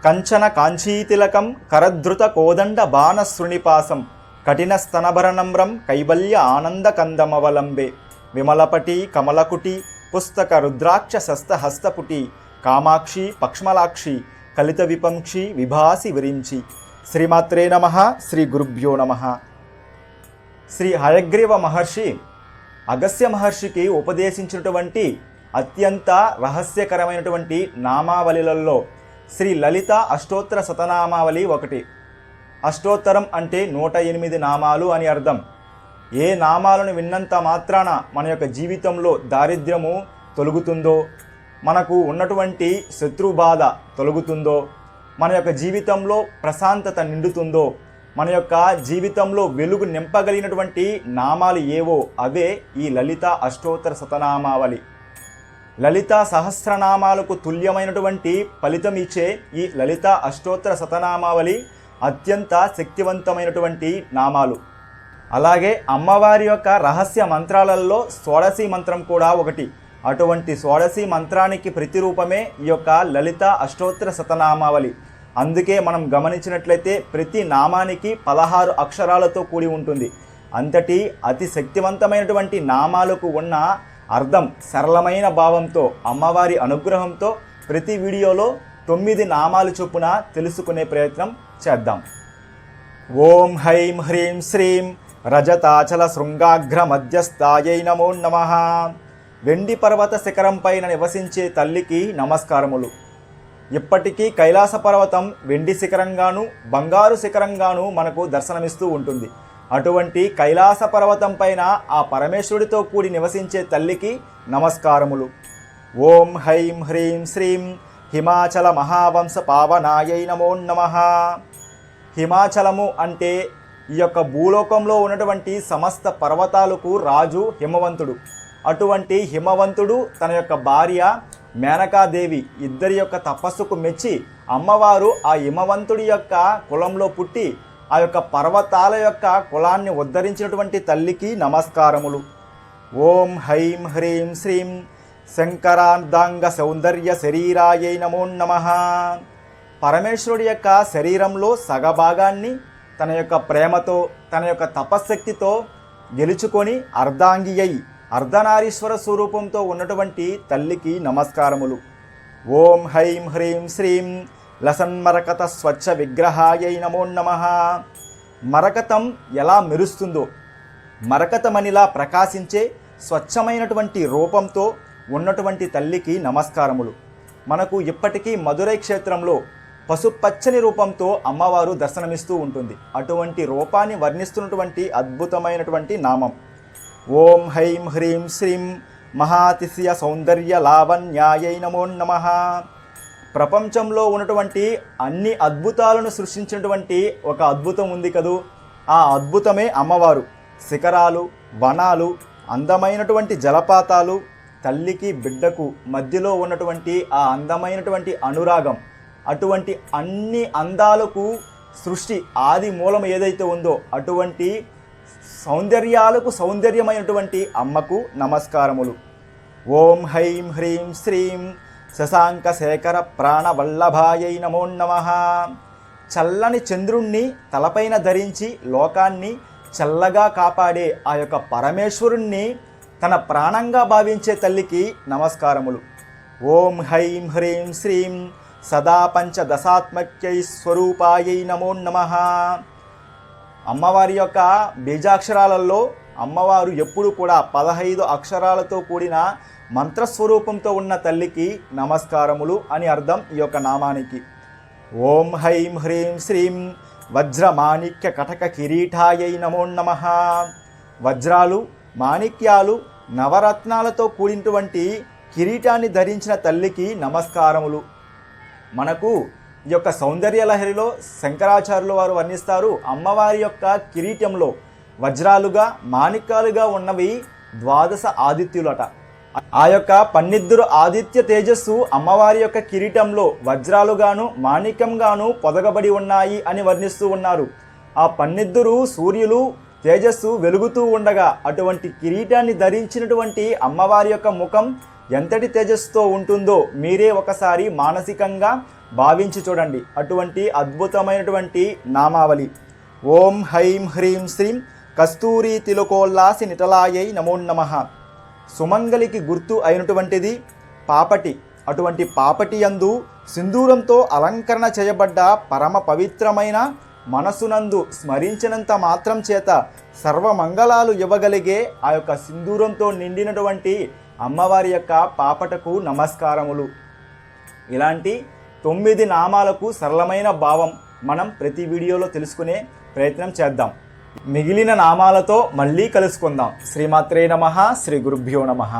కంచన కాంచీతిలకం కరధృత కోదండ బాణశృణిపాసం కఠిన స్తనభరణమ్రం కైవల్య ఆనంద కందమవలంబే విమలపటి కమలకుటి పుస్తక రుద్రాక్ష శస్తహస్తపుటి కామాక్షి పక్ష్మలాక్షి కలిత విపంక్షి విభాసి విరించి. శ్రీమాత్రే నమః. శ్రీ గురుభ్యో నమః. శ్రీ హయగ్రీవ మహర్షి అగస్త్య మహర్షికి ఉపదేశించినటువంటి అత్యంత రహస్యకరమైనటువంటి నామావళిలలో శ్రీ లలిత అష్టోత్తర శతనామావళి ఒకటి. అష్టోత్తరం అంటే 108 నామాలు అని అర్థం. ఏ నామాలను విన్నంత మాత్రాన మన యొక్క జీవితంలో దారిద్ర్యము తొలగుతుందో, మనకు ఉన్నటువంటి శత్రుబాధ తొలగుతుందో, మన యొక్క జీవితంలో ప్రశాంతత నిండుతుందో, మన యొక్క జీవితంలో వెలుగు నింపగలిగినటువంటి నామాలు ఏవో అవే ఈ లలిత అష్టోత్తర శతనామావళి. లలిత సహస్రనామాలకు తుల్యమైనటువంటి ఫలితం ఇచ్చే ఈ లలిత అష్టోత్తర శతనామావళి అత్యంత శక్తివంతమైనటువంటి నామాలు. అలాగే అమ్మవారి యొక్క రహస్య మంత్రాలలో షోడశి మంత్రం కూడా ఒకటి. అటువంటి షోడశి మంత్రానికి ప్రతిరూపమే ఈ యొక్క లలిత అష్టోత్తర శతనామావళి. అందుకే మనం గమనించినట్లయితే ప్రతి నామానికి 16 అక్షరాలతో కూడి ఉంటుంది. అంతటి అతి శక్తివంతమైనటువంటి నామాలకు ఉన్న అర్థం సరళమైన భావంతో అమ్మవారి అనుగ్రహంతో ప్రతి వీడియోలో 9 నామాలు చొప్పున తెలుసుకునే ప్రయత్నం చేద్దాం. ఓం హైం హ్రీం శ్రీం రజతాచల శృంగాగ్ర మధ్యస్థాయై నమో నమః. వెండి పర్వత శిఖరం పైన నివసించే తల్లికి నమస్కారములు. ఇప్పటికీ కైలాస పర్వతం వెండి శిఖరంగాను బంగారు శిఖరంగాను మనకు దర్శనమిస్తూ ఉంటుంది. అటువంటి కైలాస పర్వతం పైన ఆ పరమేశ్వరుడితో కూడి నివసించే తల్లికి నమస్కారములు. ఓం హైం హ్రీం శ్రీం హిమాచల మహావంశ పావనాయై నమో నమః. హిమాచలము అంటే ఈ యొక్క భూలోకంలో ఉన్నటువంటి సమస్త పర్వతాలకు రాజు హిమవంతుడు. అటువంటి హిమవంతుడు తన యొక్క భార్య మేనకాదేవి ఇద్దరి యొక్క తపస్సుకు మెచ్చి అమ్మవారు ఆ హిమవంతుడి యొక్క కులంలో పుట్టి ఆ యొక్క పర్వతాల యొక్క కులాన్ని ఉద్ధరించినటువంటి తల్లికి నమస్కారములు. ఓం హైం హ్రీం శ్రీం శంకరార్ధాంగ సౌందర్య శరీరాయై నమో నమః. పరమేశ్వరుడి యొక్క శరీరంలో సగభాగాన్ని తన యొక్క ప్రేమతో తన యొక్క తపశ్శక్తితో గెలుచుకొని అర్ధాంగి అయి అర్ధనారీశ్వర స్వరూపంతో ఉన్నటువంటి తల్లికి నమస్కారములు. ఓం హైం హ్రీం శ్రీం లసన్మరకత స్వచ్ఛ విగ్రహాయై నమో నమః. మరకతం ఎలా మెరుస్తుందో మరకతమనిలా ప్రకాశించే స్వచ్ఛమైనటువంటి రూపంతో ఉన్నటువంటి తల్లికి నమస్కారములు. మనకు ఇప్పటికీ మధురై క్షేత్రంలో పసుపచ్చని రూపంతో అమ్మవారు దర్శనమిస్తూ ఉంటుంది. అటువంటి రూపాన్ని వర్ణిస్తున్నటువంటి అద్భుతమైనటువంటి నామం. ఓం హైం హ్రీం శ్రీం మహాతిశయ సౌందర్య లావణ్యాయై నమో నమః. ప్రపంచంలో ఉన్నటువంటి అన్ని అద్భుతాలను సృష్టించినటువంటి ఒక అద్భుతం ఉంది కదూ, ఆ అద్భుతమే అమ్మవారు. శిఖరాలు, వనాలు, అందమైనటువంటి జలపాతాలు, తల్లికి బిడ్డకు మధ్యలో ఉన్నటువంటి ఆ అందమైనటువంటి అనురాగం, అటువంటి అన్ని అందాలకు సృష్టి ఆది మూలం ఏదైతే ఉందో అటువంటి సౌందర్యాలకు సౌందర్యమైనటువంటి అమ్మకు నమస్కారములు. ఓం హైం హ్రీం శ్రీం శశాంక శేఖర ప్రాణవల్లభాయై నమో నమః. చల్లని చంద్రుణ్ణి తలపైన ధరించి లోకాన్ని చల్లగా కాపాడే ఆ యొక్క పరమేశ్వరుణ్ణి తన ప్రాణంగా భావించే తల్లికి నమస్కారములు. ఓం హైం హ్రీం శ్రీం సదా పంచదశాత్మక్యై స్వరూపాయై నమో నమః. అమ్మవారి యొక్క బీజాక్షరాలలో అమ్మవారు ఎప్పుడు కూడా 15 అక్షరాలతో కూడిన మంత్రస్వరూపంతో ఉన్న తల్లికి నమస్కారములు అని అర్థం ఈ యొక్క నామానికి. ఓం హైం హ్రీం శ్రీం వజ్రమాణిక్య కటక కిరీటాయై నమో నమః. వజ్రాలు, మాణిక్యాలు, నవరత్నాలతో కూడినటువంటి కిరీటాన్ని ధరించిన తల్లికి నమస్కారములు. మనకు ఈ యొక్క సౌందర్య లహరిలో శంకరాచార్యుల వారు వర్ణిస్తారు, అమ్మవారి యొక్క కిరీటంలో వజ్రాలుగా మాణిక్యాలుగా ఉన్నవి 12 ఆదిత్యులట. ఆ యొక్క 12 ఆదిత్య తేజస్సు అమ్మవారి యొక్క కిరీటంలో వజ్రాలుగాను మాణిక్యంగాను పొదగబడి ఉన్నాయి అని వర్ణిస్తూ ఉన్నారు. ఆ 12 సూర్యులు తేజస్సు వెలుగుతూ ఉండగా అటువంటి కిరీటాన్ని ధరించినటువంటి అమ్మవారి యొక్క ముఖం ఎంతటి తేజస్సుతో ఉంటుందో మీరే ఒకసారి మానసికంగా భావించి చూడండి. అటువంటి అద్భుతమైనటువంటి నామావళి. ఓం హైం హ్రీం శ్రీం కస్తూరి తిలకోల్లాసి నిటలాయై నమో నమః. సుమంగలికి గుర్తు అయినటువంటిది పాపటి. అటువంటి పాపటి యందు సింధూరంతో అలంకరణ చేయబడ్డ పరమ పవిత్రమైన, మనసునందు స్మరించినంత మాత్రం చేత సర్వమంగళాలు ఇవ్వగలిగే ఆ యొక్క సింధూరంతో నిండినటువంటి అమ్మవారి యొక్క పాపటకు నమస్కారములు. ఇలాంటి 9 నామాలకు సరళమైన భావం మనం ప్రతి వీడియోలో తెలుసుకునే ప్రయత్నం చేద్దాం. మిగిలిన నామాలతో మళ్ళీ కలుసుకుందాం. శ్రీమాత్రే నమః. శ్రీ గురుభ్యో నమః.